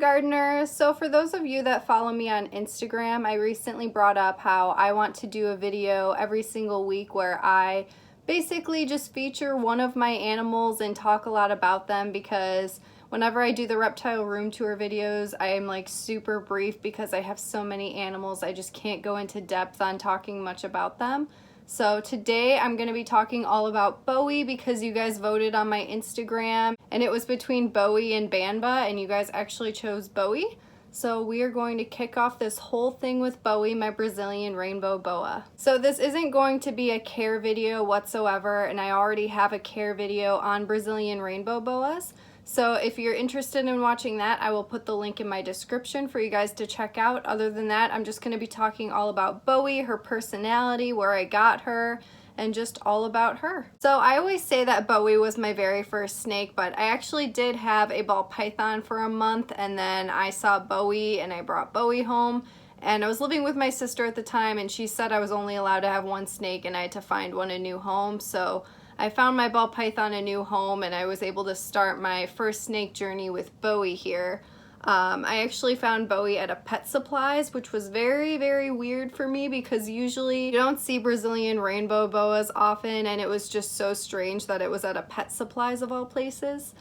gardeners. So for those of you that follow me on Instagram, I recently brought up how I want to do a video every single week where I basically just feature one of my animals and talk a lot about them, because whenever I do the reptile room tour videos, I am like super brief because I have so many animals. I just can't go into depth on talking much about them. So today I'm going to be talking all about Bowie because you guys voted on my Instagram and it was between Bowie and Banba and you guys actually chose Bowie. So we are going to kick off this whole thing with Bowie, my Brazilian rainbow boa. So this isn't going to be a care video whatsoever, and I already have a care video on Brazilian rainbow boas. So if you're interested in watching that, I will put the link in my description for you guys to check out. Other than that, I'm just going to be talking all about Bowie, her personality, where I got her, and just all about her. So I always say that Bowie was my very first snake, but I actually did have a ball python for a month, and then I saw Bowie and I brought Bowie home. And I was living with my sister at the time, and she said I was only allowed to have one snake and I had to find one a new home. So I found my ball python a new home and I was able to start my first snake journey with Bowie here. I actually found Bowie at a Pet Supplies, which was very, very weird for me because usually you don't see Brazilian rainbow boas often, and it was just so strange that it was at a Pet Supplies of all places.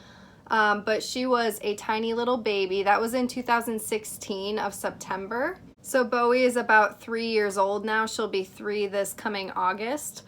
But she was a tiny little baby. That was in 2016 of September. So Bowie is about 3 years old now. She'll be 3 this coming August.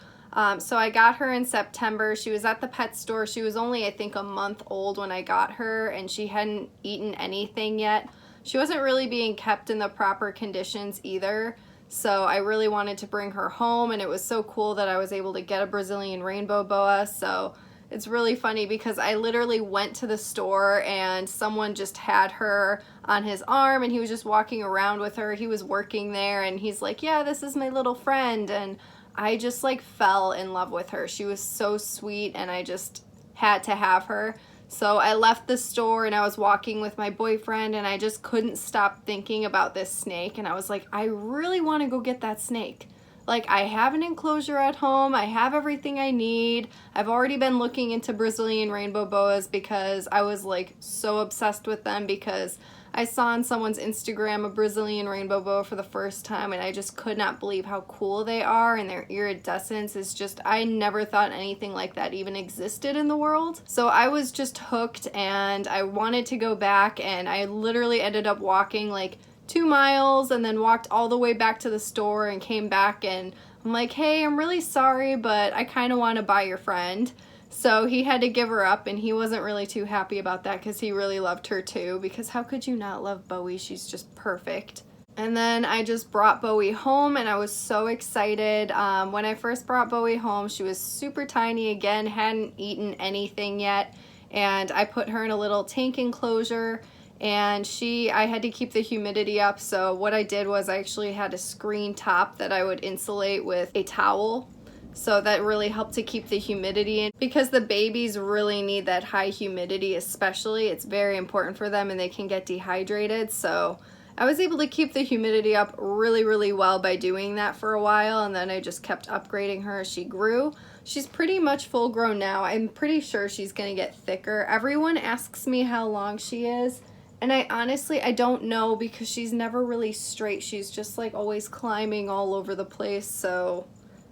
So I got her in September. She was at the pet store. She was only, I think, a month old when I got her, and she hadn't eaten anything yet. She wasn't really being kept in the proper conditions either. So I really wanted to bring her home, and it was so cool that I was able to get a Brazilian rainbow boa. So it's really funny because I literally went to the store and someone just had her on his arm and he was just walking around with her. He was working there and he's like, yeah, this is my little friend. And I just like fell in love with her. She was so sweet and I just had to have her. So I left the store and I was walking with my boyfriend and I just couldn't stop thinking about this snake. And I was like, I really want to go get that snake. Like, I have an enclosure at home. I have everything I need. I've already been looking into Brazilian rainbow boas because I was like so obsessed with them because I saw on someone's Instagram a Brazilian rainbow boa for the first time and I just could not believe how cool they are, and their iridescence is just, I never thought anything like that even existed in the world. So I was just hooked and I wanted to go back, and I literally ended up walking like 2 miles and then walked all the way back to the store and came back and I'm like, hey, I'm really sorry, but I kind of want to buy your friend. So he had to give her up, and he wasn't really too happy about that because he really loved her too, because how could you not love Bowie? She's just perfect. And then I just brought Bowie home and I was so excited. When I first brought Bowie home, she was super tiny again, hadn't eaten anything yet, and I put her in a little tank enclosure. And I had to keep the humidity up, so what I did was I actually had a screen top that I would insulate with a towel. So that really helped to keep the humidity in, because the babies really need that high humidity especially. It's very important for them and they can get dehydrated. So I was able to keep the humidity up really, really well by doing that for a while, and then I just kept upgrading her as she grew. She's pretty much full grown now. I'm pretty sure she's gonna get thicker. Everyone asks me how long she is. And I don't know because she's never really straight. She's just like always climbing all over the place. So,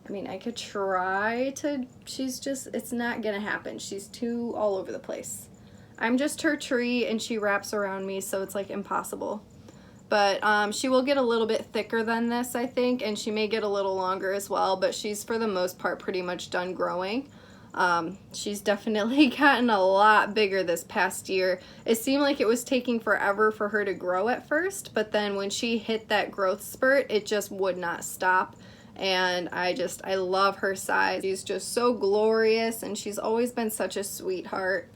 I mean, I could try to, it's not gonna happen. She's too all over the place. I'm just her tree and she wraps around me, so it's like impossible. But she will get a little bit thicker than this, I think, and she may get a little longer as well, but she's for the most part pretty much done growing. She's definitely gotten a lot bigger this past year. It seemed like it was taking forever for her to grow at first, but then when she hit that growth spurt, it just would not stop. And I love her size. She's just so glorious, and she's always been such a sweetheart.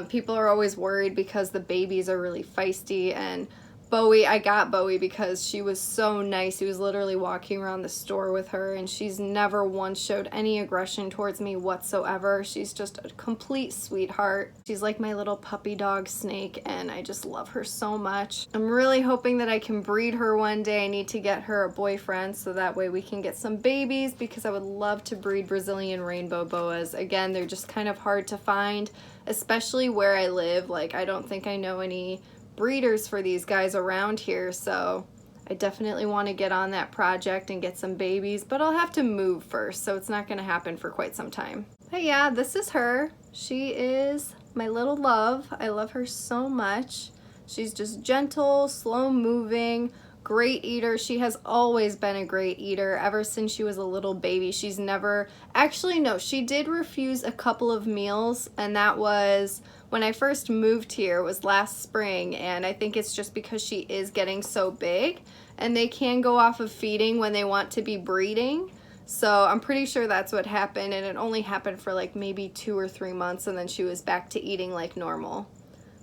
People are always worried because the babies are really feisty, and Bowie, I got Bowie because she was so nice. He was literally walking around the store with her, and she's never once showed any aggression towards me whatsoever. She's just a complete sweetheart. She's like my little puppy dog snake, and I just love her so much. I'm really hoping that I can breed her one day. I need to get her a boyfriend so that way we can get some babies, because I would love to breed Brazilian rainbow boas. Again, they're just kind of hard to find, especially where I live. Like, I don't think I know any breeders for these guys around here, so I definitely want to get on that project and get some babies, but I'll have to move first, so it's not going to happen for quite some time. But yeah, this is her. She is my little love. I love her so much. She's just gentle, slow moving, great eater. She has always been a great eater ever since she was a little baby. She's never, actually no, she did refuse a couple of meals, and that was when I first moved here, was last spring, and I think it's just because she is getting so big, and they can go off of feeding when they want to be breeding. So I'm pretty sure that's what happened, and it only happened for like maybe 2 or 3 months, and then she was back to eating like normal.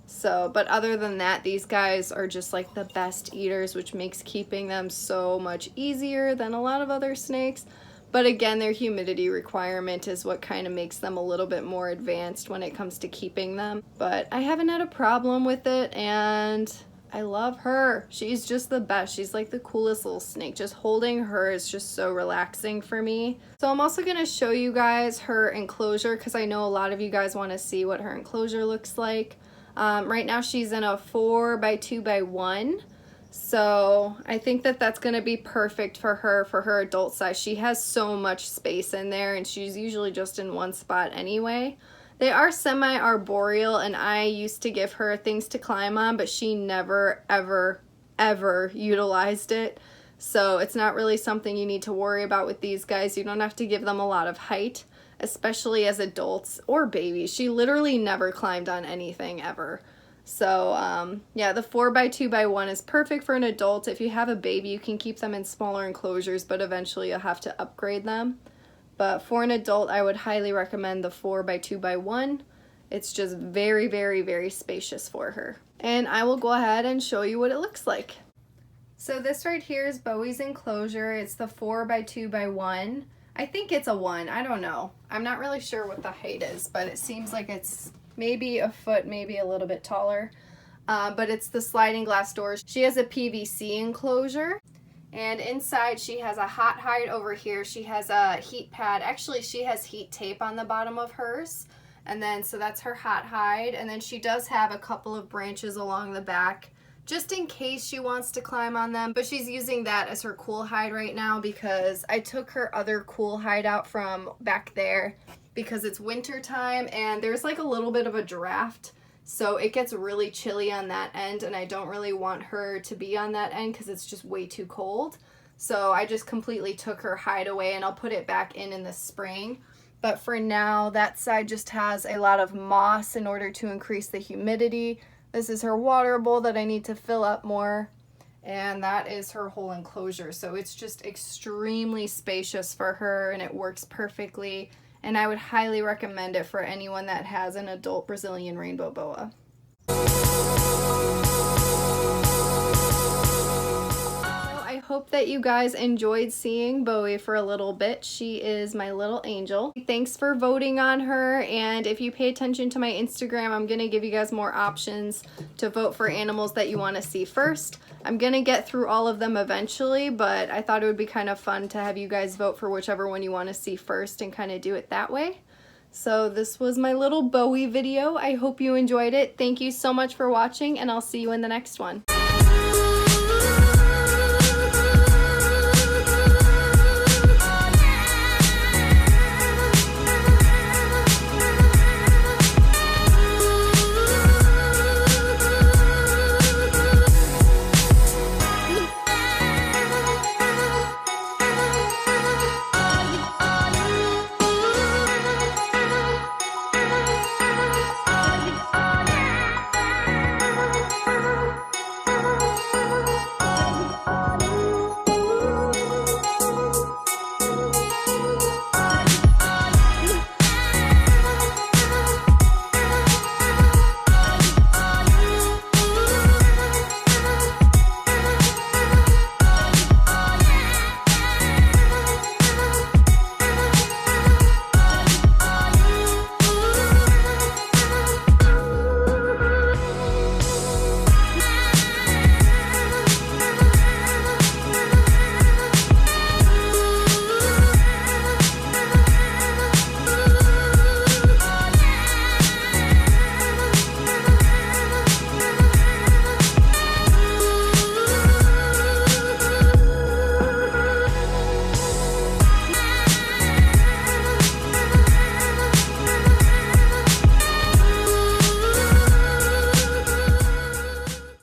So, but other than that, these guys are just like the best eaters, which makes keeping them so much easier than a lot of other snakes. But again, their humidity requirement is what kind of makes them a little bit more advanced when it comes to keeping them. But I haven't had a problem with it, and I love her. She's just the best. She's like the coolest little snake. Just holding her is just so relaxing for me. So I'm also going to show you guys her enclosure, because I know a lot of you guys want to see what her enclosure looks like. Right now she's in a 4x2x1. So I think that that's going to be perfect for her adult size. She has so much space in there, and she's usually just in one spot anyway. They are semi-arboreal, and I used to give her things to climb on, but she never, ever, ever utilized it. So it's not really something you need to worry about with these guys. You don't have to give them a lot of height, especially as adults or babies. She literally never climbed on anything ever. So yeah, the 4x2x1 is perfect for an adult. If you have a baby, you can keep them in smaller enclosures, but eventually you'll have to upgrade them. But for an adult, I would highly recommend the 4x2x1. It's just very, very, very spacious for her. And I will go ahead and show you what it looks like. So this right here is Bowie's enclosure. It's the 4x2x1. I think it's a 1. I don't know. I'm not really sure what the height is, but it seems like it's maybe a foot, maybe a little bit taller. But it's the sliding glass doors. She has a PVC enclosure. And inside she has a hot hide over here. She has a heat pad. Actually, she has heat tape on the bottom of hers. And then, so that's her hot hide. And then she does have a couple of branches along the back, just in case she wants to climb on them. But she's using that as her cool hide right now, because I took her other cool hide out from back there because it's winter time and there's like a little bit of a draft. So it gets really chilly on that end, and I don't really want her to be on that end because it's just way too cold. So I just completely took her hide away, and I'll put it back in the spring. But for now, that side just has a lot of moss in order to increase the humidity. This is her water bowl that I need to fill up more. And that is her whole enclosure. So it's just extremely spacious for her, and it works perfectly. And I would highly recommend it for anyone that has an adult Brazilian rainbow boa. I hope that you guys enjoyed seeing Bowie for a little bit. She is my little angel. Thanks for voting on her, and if you pay attention to my Instagram, I'm going to give you guys more options to vote for animals that you want to see first. I'm going to get through all of them eventually, but I thought it would be kind of fun to have you guys vote for whichever one you want to see first and kind of do it that way. So this was my little Bowie video. I hope you enjoyed it. Thank you so much for watching, and I'll see you in the next one.